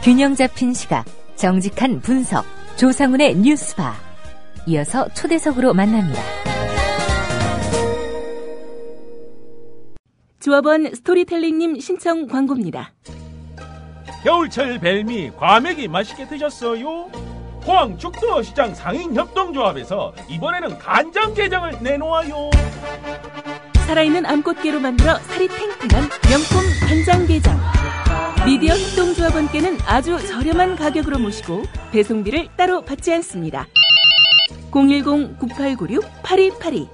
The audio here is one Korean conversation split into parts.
균형 잡힌 시각, 정직한 분석, 조상훈의 뉴스바. 이어서 초대석으로 만납니다. 조합원 스토리텔링님 신청 광고입니다. 겨울철 벨미 과메기 맛있게 드셨어요? 포항 죽도시장 상인협동조합에서 이번에는 간장게장을 내놓아요. 살아있는 암꽃게로 만들어 살이 탱탱한 명품 간장게장. 미디어 협동조합원께는 아주 저렴한 가격으로 모시고 배송비를 따로 받지 않습니다. 010-9896-8282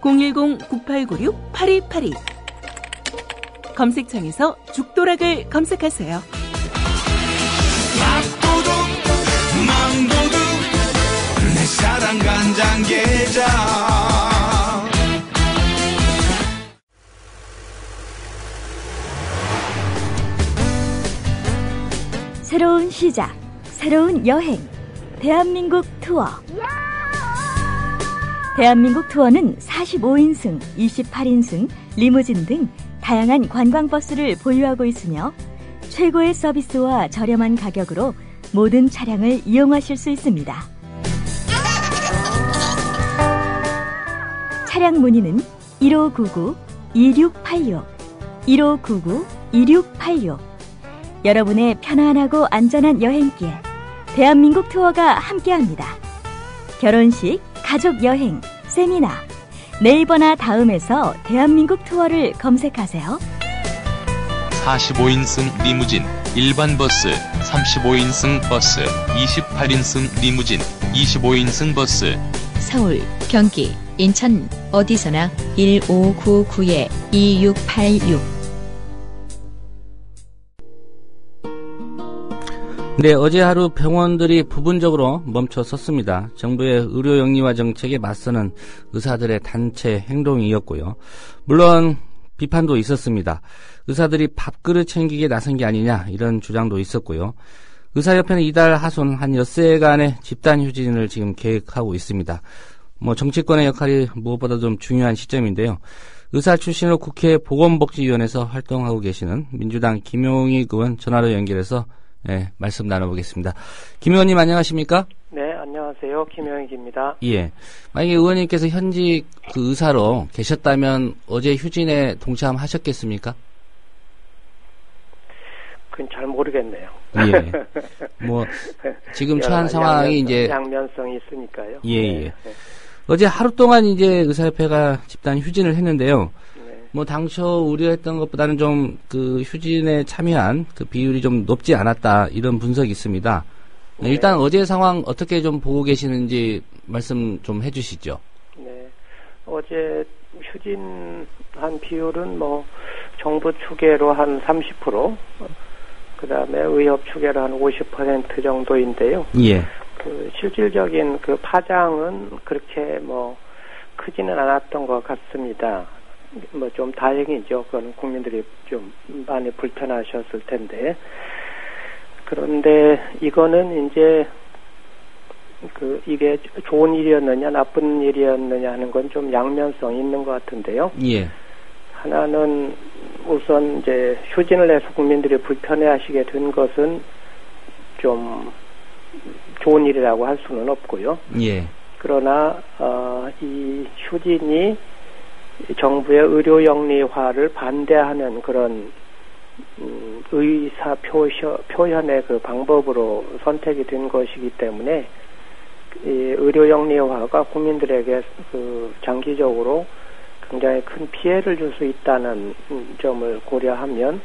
010-9896-8282 검색창에서 죽도락을 검색하세요. 밥도둑 망도둑 내 사랑 간장게장. 새로운 시작, 새로운 여행, 대한민국 투어. 대한민국 투어는 45인승, 28인승, 리무진 등 다양한 관광버스를 보유하고 있으며 최고의 서비스와 저렴한 가격으로 모든 차량을 이용하실 수 있습니다. 차량 문의는 1599-2686, 1599-2686. 여러분의 편안하고 안전한 여행길, 대한민국 투어가 함께합니다. 결혼식, 가족여행, 세미나, 네이버나 다음에서 대한민국 투어를 검색하세요. 45인승 리무진, 일반 버스, 35인승 버스, 28인승 리무진, 25인승 버스. 서울, 경기, 인천 어디서나 1599-2686. 네, 어제 하루 병원들이 부분적으로 멈춰섰습니다. 정부의 의료 영리화 정책에 맞서는 의사들의 단체 행동이었고요. 물론 비판도 있었습니다. 의사들이 밥그릇 챙기게 나선 게 아니냐, 이런 주장도 있었고요. 의사협회는 이달 하순 한 엿새간의 집단휴진을 지금 계획하고 있습니다. 정치권의 역할이 무엇보다 좀 중요한 시점인데요. 의사 출신으로 국회 보건복지위원회에서 활동하고 계시는 민주당 김용익 의원 전화로 연결해서 말씀 나눠보겠습니다. 김 의원님 안녕하십니까? 네, 안녕하세요. 김용익입니다. 예. 만약에 의원님께서 현직 의사로 계셨다면 어제 휴진에 동참하셨겠습니까? 그건 잘 모르겠네요. 예. 지금 처한 상황이 이제 양면성이 있으니까요. 예. 네. 어제 하루 동안 이제 의사협회가 집단 휴진을 했는데요. 당초 우려했던 것보다는 좀 휴진에 참여한 비율이 좀 높지 않았다, 이런 분석이 있습니다. 네. 일단 어제 상황 어떻게 좀 보고 계시는지 말씀 좀 해주시죠. 네. 어제 휴진한 비율은 정부 추계로 한 30%, 그 다음에 의협 추계로 한 50% 정도인데요. 예. 실질적인 파장은 그렇게 크지는 않았던 것 같습니다. 좀 다행이죠. 그건 국민들이 좀 많이 불편하셨을 텐데. 그런데 이거는 이제 이게 좋은 일이었느냐 나쁜 일이었느냐 하는 건 좀 양면성이 있는 것 같은데요. 예. 하나는 우선 이제 휴진을 해서 국민들이 불편해하시게 된 것은 좀 좋은 일이라고 할 수는 없고요. 예. 그러나 이 휴진이 정부의 의료 영리화를 반대하는 그런 의사 표현의 방법으로 선택이 된 것이기 때문에 이 의료 영리화가 국민들에게 장기적으로 굉장히 큰 피해를 줄 수 있다는 점을 고려하면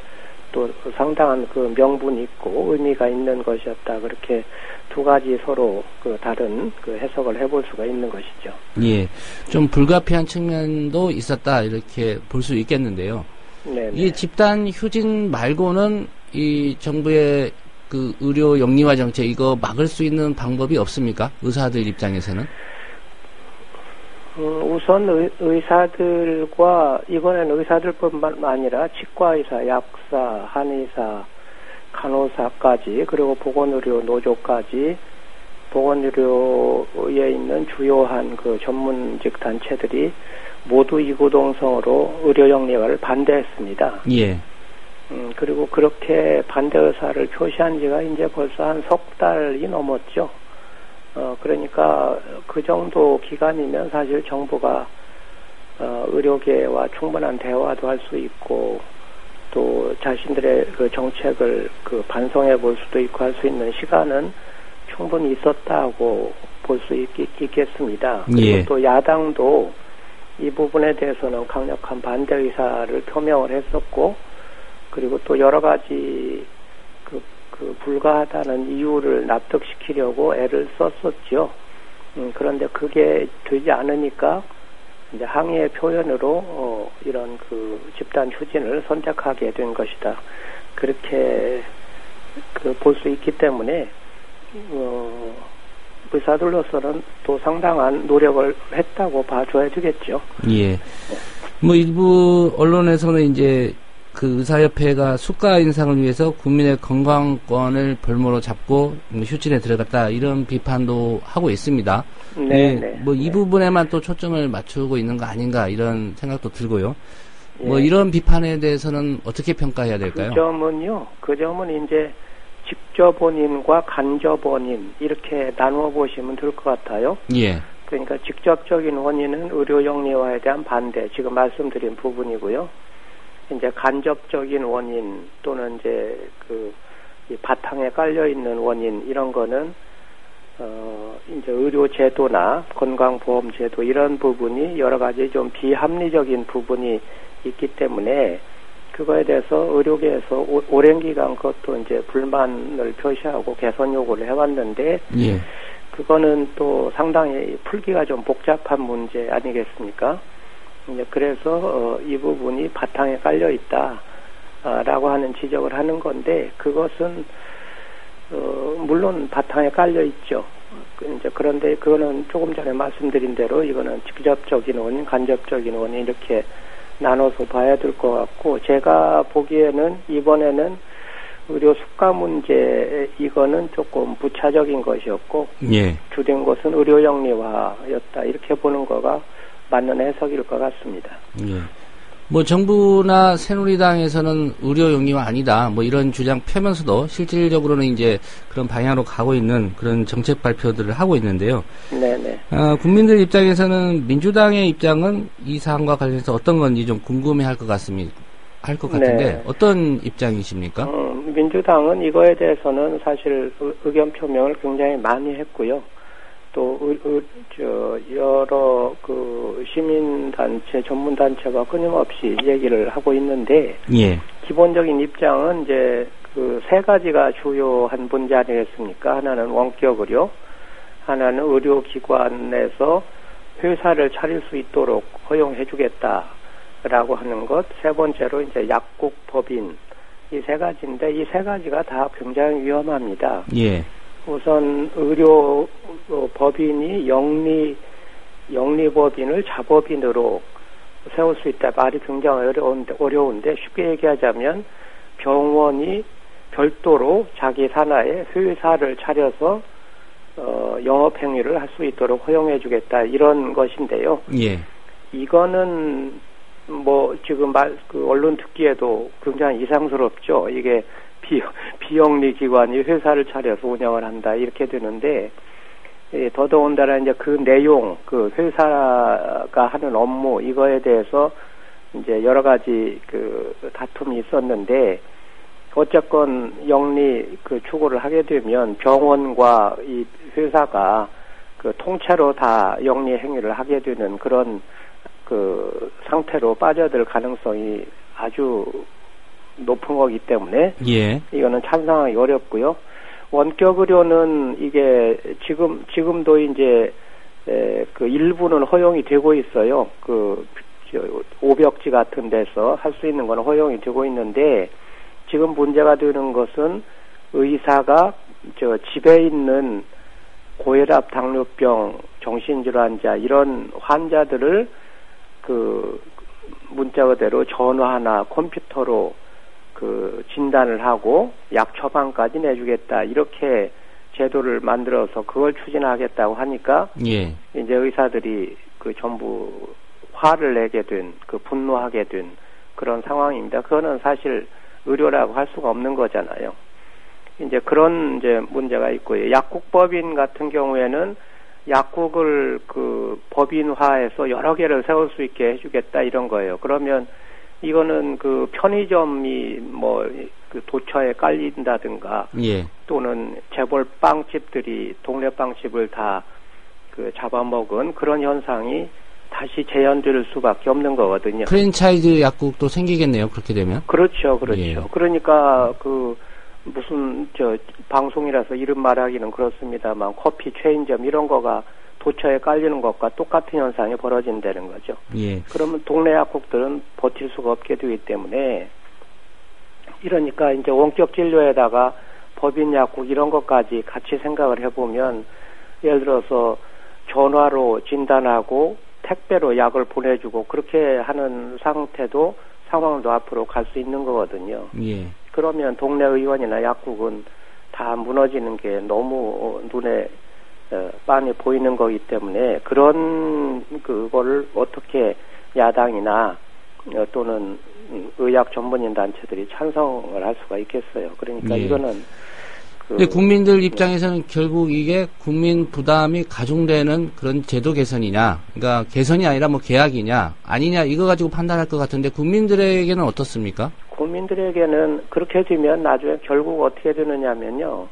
또 상당한 명분이 있고 의미가 있는 것이었다. 그렇게 두 가지 서로 다른 해석을 해볼 수가 있는 것이죠. 예, 좀 불가피한 측면도 있었다, 이렇게 볼 수 있겠는데요. 네. 이 집단 휴진 말고는 이 정부의 의료 영리화 정책 이거 막을 수 있는 방법이 없습니까? 의사들 입장에서는? 우선 의사들과 이번에는 의사들뿐만 아니라 치과의사, 약사, 한의사, 간호사까지 그리고 보건의료 노조까지 보건의료에 있는 주요한 전문직 단체들이 모두 이구동성으로 의료 영리화를 반대했습니다. 예. 그리고 그렇게 반대 의사를 표시한 지가 이제 벌써 한 석 달이 넘었죠. 그러니까 그 정도 기간이면 사실 정부가 의료계와 충분한 대화도 할 수 있고 또 자신들의 그 정책을 그 반성해 볼 수도 있고 할 수 있는 시간은 충분히 있었다고 볼 수 있겠습니다. 그리고 예. 또 야당도 이 부분에 대해서는 강력한 반대 의사를 표명을 했었고, 그리고 또 여러 가지 그 불가하다는 이유를 납득시키려고 애를 썼었죠. 그런데 그게 되지 않으니까 이제 항의의 표현으로 이런 그 집단 추진을 선택하게 된 것이다. 그렇게 볼 수 있기 때문에 의사들로서는 또 상당한 노력을 했다고 봐줘야 되겠죠. 예. 뭐 일부 언론에서는 이제 그 의사협회가 수가 인상을 위해서 국민의 건강권을 볼모로 잡고 휴진에 들어갔다 이런 비판도 하고 있습니다. 네. 뭐 이 부분에만 또 초점을 맞추고 있는 거 아닌가 이런 생각도 들고요. 뭐 이런 비판에 대해서는 어떻게 평가해야 될까요? 그 점은 이제 직접 원인과 간접 원인 이렇게 나누어 보시면 될 것 같아요. 예. 그러니까 직접적인 원인은 의료 영리화에 대한 반대, 지금 말씀드린 부분이고요. 이제 간접적인 원인 또는 이제 이 바탕에 깔려 있는 원인 이런 거는 이제 의료 제도나 건강보험 제도 이런 부분이 여러 가지 좀 비합리적인 부분이 있기 때문에 그거에 대해서 의료계에서 오랜 기간 그것도 이제 불만을 표시하고 개선 요구를 해왔는데, 예. 그거는 또 상당히 풀기가 좀 복잡한 문제 아니겠습니까? 이제 그래서 이 부분이 바탕에 깔려 있다라고 하는 지적을 하는 건데, 그것은 물론 바탕에 깔려 있죠. 이제 그런데 그거는 조금 전에 말씀드린 대로 이거는 직접적인 원인, 간접적인 원인 이렇게 나눠서 봐야 될 것 같고, 제가 보기에는 이번에는 의료 수가 문제 이거는 조금 부차적인 것이었고, 예. 주된 것은 의료 영리화였다 이렇게 보는 거가 맞는 해석일 것 같습니다. 예. 뭐 정부나 새누리당에서는 의료 영리화 아니다 뭐 이런 주장 펴면서도 실질적으로는 이제 그런 방향으로 가고 있는 그런 정책 발표들을 하고 있는데요. 네네. 국민들 입장에서는 민주당의 입장은 이 사안과 관련해서 어떤 건지 좀 궁금해할 것 같습니다. 할 것 같은데 네. 어떤 입장이십니까? 민주당은 이거에 대해서는 사실 의견 표명을 굉장히 많이 했고요. 또 여러 그 시민단체, 전문단체가 끊임없이 얘기를 하고 있는데, 예. 기본적인 입장은 이제 그 세 가지가 주요한 문제 아니겠습니까? 하나는 원격 의료, 하나는 의료기관에서 회사를 차릴 수 있도록 허용해주겠다라고 하는 것, 세 번째로 이제 약국 법인, 이 세 가지인데 이 세 가지가 다 굉장히 위험합니다. 예. 우선 의료 법인이 영리법인을 자법인으로 세울 수 있다. 말이 굉장히 어려운데 쉽게 얘기하자면 병원이 별도로 자기 산하에 회사를 차려서 영업행위를 할 수 있도록 허용해주겠다 이런 것인데요. 예. 이거는 뭐 지금 언론 듣기에도 굉장히 이상스럽죠. 이게 비영리 기관이 회사를 차려서 운영을 한다 이렇게 되는데, 더더군다나 이제 그 내용, 그 회사가 하는 업무 이거에 대해서 이제 여러 가지 그 다툼이 있었는데, 어쨌건 영리 그 추구를 하게 되면 병원과 이 회사가 그 통째로 다 영리 행위를 하게 되는 그런 그 상태로 빠져들 가능성이 아주 높은 거기 때문에, 예. 이거는 찬성하기 어렵고요. 원격 의료는 이게 지금도 이제 그 일부는 허용이 되고 있어요. 그 오벽지 같은 데서 할 수 있는 건 허용이 되고 있는데, 지금 문제가 되는 것은 의사가 집에 있는 고혈압, 당뇨병, 정신질환자 이런 환자들을 그 문자 그대로 전화나 컴퓨터로 그 진단을 하고 약 처방까지 내주겠다 이렇게 제도를 만들어서 그걸 추진하겠다고 하니까, 예. 이제 의사들이 그 전부 화를 내게 된, 그 분노하게 된 그런 상황입니다. 그거는 사실 의료라고 할 수가 없는 거잖아요. 이제 그런 이제 문제가 있고요. 약국법인 같은 경우에는 약국을 그 법인화해서 여러 개를 세울 수 있게 해주겠다 이런 거예요. 그러면 이거는 그 편의점이 뭐 그 도처에 깔린다든가 예. 또는 재벌 빵집들이 동네 빵집을 다 그 잡아먹은 그런 현상이 다시 재현될 수밖에 없는 거거든요. 프랜차이즈 약국도 생기겠네요. 그렇게 되면. 그렇죠. 예. 그러니까 그 무슨 저 방송이라서 이름 말하기는 그렇습니다만 커피 체인점 이런 거가 도처에 깔리는 것과 똑같은 현상이 벌어진다는 거죠. 예. 그러면 동네 약국들은 버틸 수가 없게 되기 때문에 이러니까 이제 원격 진료에다가 법인 약국 이런 것까지 같이 생각을 해보면 예를 들어서 전화로 진단하고 택배로 약을 보내주고 그렇게 하는 상황도 앞으로 갈 수 있는 거거든요. 예. 그러면 동네 의원이나 약국은 다 무너지는 게 너무 눈에 빤히 보이는 거기 때문에 그런 그거를 어떻게 야당이나 또는 의학 전문인 단체들이 찬성을 할 수가 있겠어요. 그러니까 예. 이거는 근데 국민들 입장에서는 결국 이게 국민 부담이 가중되는 그런 제도 개선이냐, 그러니까 개선이 아니라 뭐 계약이냐, 아니냐 이거 가지고 판단할 것 같은데 국민들에게는 어떻습니까? 국민들에게는 그렇게 되면 나중에 결국 어떻게 되느냐면요.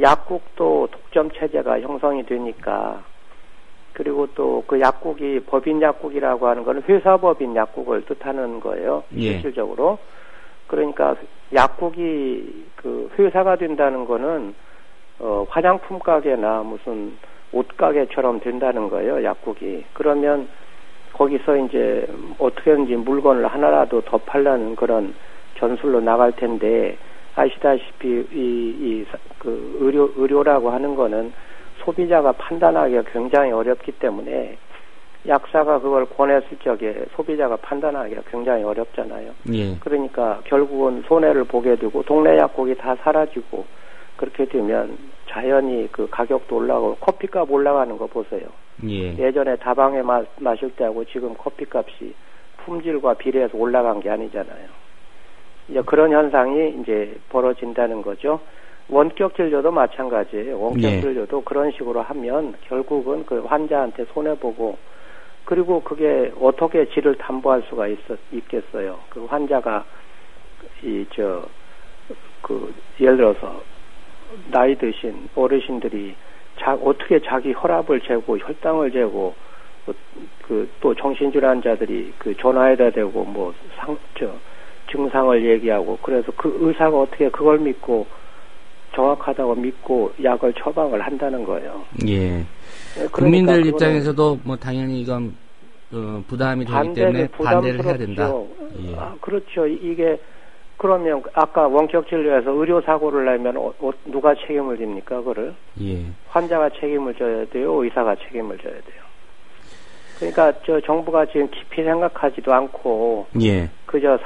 약국도 독점 체제가 형성이 되니까 그리고 또 그 약국이 법인 약국이라고 하는 건 회사 법인 약국을 뜻하는 거예요. 예. 실질적으로. 그러니까 약국이 그 회사가 된다는 거는 화장품 가게나 무슨 옷 가게처럼 된다는 거예요. 약국이. 그러면 거기서 이제 어떻게든지 물건을 하나라도 더 팔라는 그런 전술로 나갈 텐데 아시다시피 그 의료라고 하는 거는 소비자가 판단하기가 굉장히 어렵기 때문에 약사가 그걸 권했을 적에 소비자가 판단하기가 굉장히 어렵잖아요. 예. 그러니까 결국은 손해를 보게 되고 동네 약국이 다 사라지고 그렇게 되면 자연히 그 가격도 올라가고 커피값 올라가는 거 보세요. 예. 예전에 다방에 마실 때하고 지금 커피값이 품질과 비례해서 올라간 게 아니잖아요. 이제 그런 현상이 이제 벌어진다는 거죠. 원격 진료도 마찬가지예요. 원격 예. 진료도 그런 식으로 하면 결국은 그 환자한테 손해보고 그리고 그게 어떻게 질을 담보할 수가 있겠어요. 그 환자가 예를 들어서 나이 드신 어르신들이 어떻게 자기 혈압을 재고 혈당을 재고 또 정신질환자들이 그 전화에다 대고 증상을 얘기하고 그래서 그 의사가 어떻게 그걸 믿고 정확하다고 믿고 약을 처방을 한다는 거예요. 예. 그러니까 국민들 입장에서도 뭐 당연히 이건 부담이 되기 때문에 반대를 해야 된다. 예. 그렇죠. 이게 그러면 아까 원격 진료에서 의료 사고를 내면 누가 책임을 집니까? 그거를? 예. 환자가 책임을 져야 돼요. 의사가 책임을 져야 돼요. 그러니까 정부가 지금 깊이 생각하지도 않고 예. 그저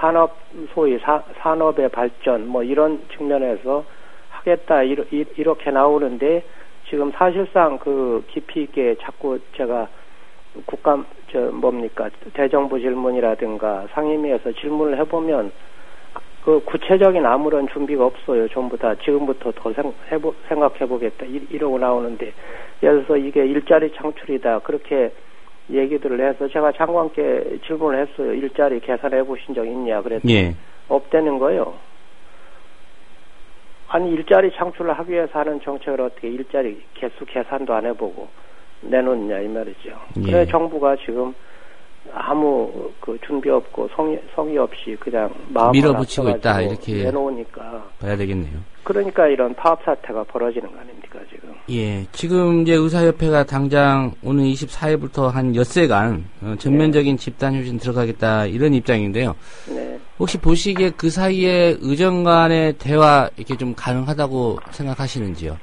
소위 산업의 발전 뭐 이런 측면에서 하겠다 이렇게 나오는데 지금 사실상 그 깊이 있게 자꾸 제가 대정부 질문이라든가 상임위에서 질문을 해보면 그 구체적인 아무런 준비가 없어요. 전부 다 지금부터 더 생각해보겠다 이러고 나오는데 예를 들어서 이게 일자리 창출이다 그렇게 얘기들을 해서 제가 장관께 질문을 했어요. 일자리 계산해 보신 적 있냐 그랬더니 예. 없다는 거예요. 아니 일자리 창출을 하기 위해서 하는 정책을 어떻게 일자리 개수 계산도 안 해보고 내놓느냐 이 말이죠. 예. 그래 정부가 지금 아무 그 준비 없고 성의 없이 그냥 마음을 밀어붙이고 있다 이렇게 내놓으니까 봐야 되겠네요. 그러니까 이런 파업 사태가 벌어지는 거 아닙니까 지금? 예, 지금 이제 의사협회가 당장 오늘 24일부터 한 엿새간 전면적인 집단 휴진 들어가겠다 이런 입장인데요. 네. 혹시 보시기에 그 사이에 의정 간의 대화 이렇게 좀 가능하다고 생각하시는지요?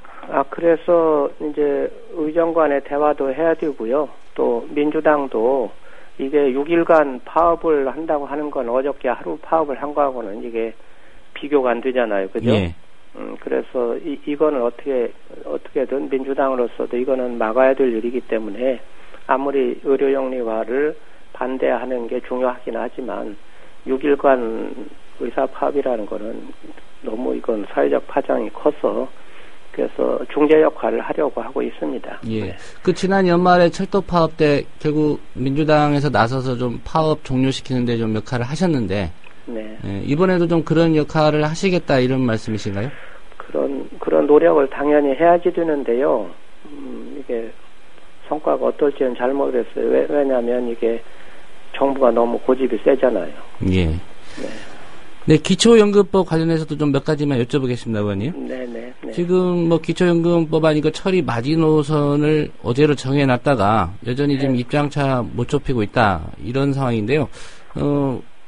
그래서 이제 의정 간의 대화도 해야 되고요. 또 민주당도 이게 6일간 파업을 한다고 하는 건 어저께 하루 파업을 한 거하고는 이게 비교가 안 되잖아요. 그죠? 예. 그래서 이거는 어떻게든 민주당으로서도 이거는 막아야 될 일이기 때문에 아무리 의료영리화를 반대하는 게 중요하긴 하지만 6일간 의사 파업이라는 거는 너무 이건 사회적 파장이 커서 그래서 중재 역할을 하려고 하고 있습니다. 예. 네. 그 지난 연말에 철도 파업 때 결국 민주당에서 나서서 좀 파업 종료시키는데 좀 역할을 하셨는데, 네. 예, 이번에도 좀 그런 역할을 하시겠다 이런 말씀이신가요? 그런 노력을 당연히 해야지 되는데요. 이게 성과가 어떨지는 잘 모르겠어요. 왜냐하면 이게 정부가 너무 고집이 세잖아요. 예. 네. 네, 기초연금법 관련해서도 좀 몇 가지만 여쭤보겠습니다, 의원님. 네. 지금 뭐 기초연금법안 이거 처리 마지노선을 어제로 정해놨다가 여전히 지금 입장차 못 좁히고 있다 이런 상황인데요.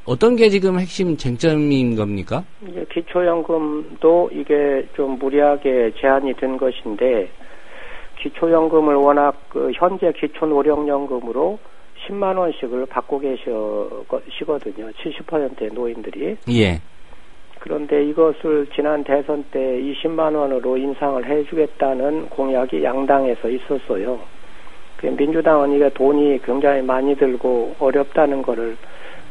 어떤 게 지금 핵심 쟁점인 겁니까? 이제 기초연금도 이게 좀 무리하게 제한이 된 것인데 기초연금을 워낙 현재 기초노령연금으로 10만 원씩을 받고 계시거든요. 70%의 노인들이. 예. 그런데 이것을 지난 대선 때 20만 원으로 인상을 해주겠다는 공약이 양당에서 있었어요. 민주당은 이게 돈이 굉장히 많이 들고 어렵다는 거를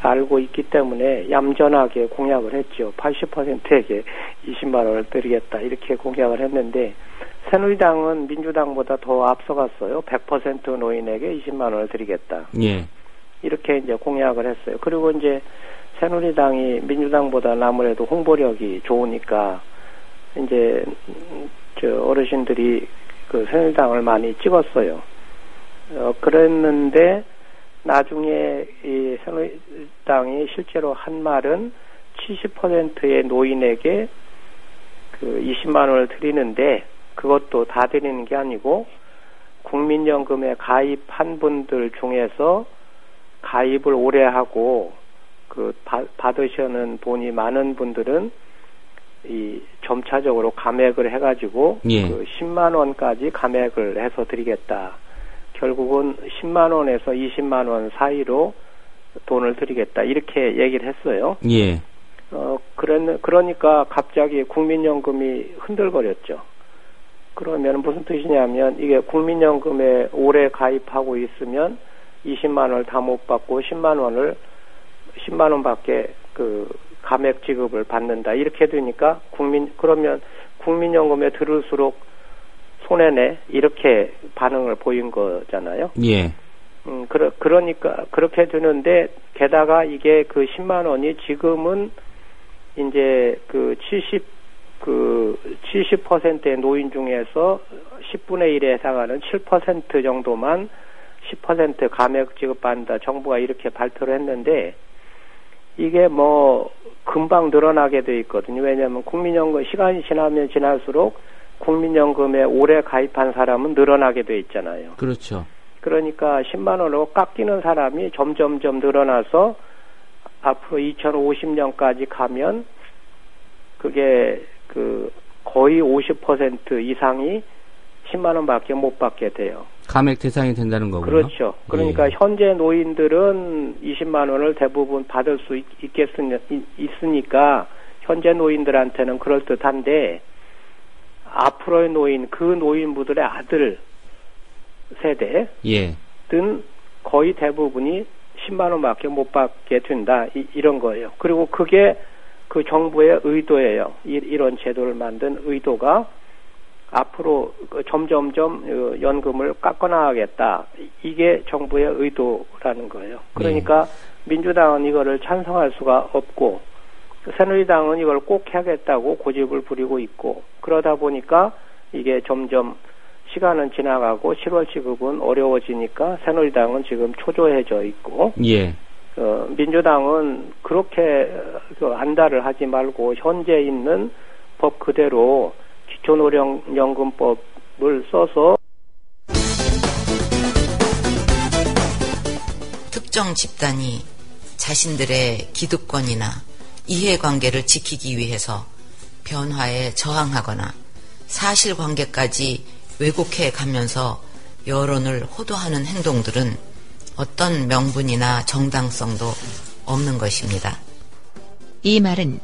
알고 있기 때문에 얌전하게 공약을 했죠. 80%에게 20만 원을 드리겠다 이렇게 공약을 했는데 새누리당은 민주당보다 더 앞서갔어요. 100% 노인에게 20만 원을 드리겠다. 예. 이렇게 이제 공약을 했어요. 그리고 이제 새누리당이 민주당보다 아무래도 홍보력이 좋으니까 이제 어르신들이 그 새누리당을 많이 찍었어요. 그랬는데 나중에 이 새누리당이 실제로 한 말은 70%의 노인에게 그 20만 원을 드리는데 그것도 다 드리는 게 아니고 국민연금에 가입한 분들 중에서 가입을 오래 하고 그 받으시는 돈이 많은 분들은 이 점차적으로 감액을 해가지고 예. 그 10만 원까지 감액을 해서 드리겠다. 결국은 10만 원에서 20만 원 사이로 돈을 드리겠다. 이렇게 얘기를 했어요. 예. 그러니까 갑자기 국민연금이 흔들거렸죠. 그러면 무슨 뜻이냐면 이게 국민연금에 오래 가입하고 있으면 20만 원을 다 못 받고 10만 원밖에 그 감액 지급을 받는다. 이렇게 되니까 그러면 국민연금에 들을수록 손해네. 이렇게 반응을 보인 거잖아요. 예. 그러니까 그렇게 되는데 게다가 이게 그 10만 원이 지금은 이제 그 70%의 노인 중에서 10분의 1에 해당하는 7% 정도만 10% 감액 지급받는다. 정부가 이렇게 발표를 했는데 이게 뭐 금방 늘어나게 돼 있거든요. 왜냐하면 국민연금 시간이 지나면 지날수록 국민연금에 오래 가입한 사람은 늘어나게 돼 있잖아요. 그렇죠. 그러니까 10만 원으로 깎이는 사람이 점점점 늘어나서 앞으로 2050년까지 가면 그게 그 거의 50% 이상이 10만 원밖에 못 받게 돼요. 감액 대상이 된다는 거군요. 그렇죠. 그러니까 예. 현재 노인들은 20만 원을 대부분 받을 수 있으니까 현재 노인들한테는 그럴듯한데 앞으로의 노인, 그 노인부들의 아들 세대든 예. 거의 대부분이 10만 원밖에 못 받게 된다. 이런 거예요. 그리고 그게 그 정부의 의도예요. 이런 제도를 만든 의도가 앞으로 점점점 연금을 깎아나가겠다. 이게 정부의 의도라는 거예요. 그러니까 민주당은 이거를 찬성할 수가 없고 새누리당은 이걸 꼭 해야겠다고 고집을 부리고 있고 그러다 보니까 이게 점점 시간은 지나가고 10월 지급은 어려워지니까 새누리당은 지금 초조해져 있고 예. 민주당은 그렇게 안달을 하지 말고 현재 있는 법 그대로 기초노령연금법을 써서 특정 집단이 자신들의 기득권이나 이해관계를 지키기 위해서 변화에 저항하거나 사실관계까지 왜곡해 가면서 여론을 호도하는 행동들은 어떤 명분이나 정당성도 없는 것입니다. 이 말은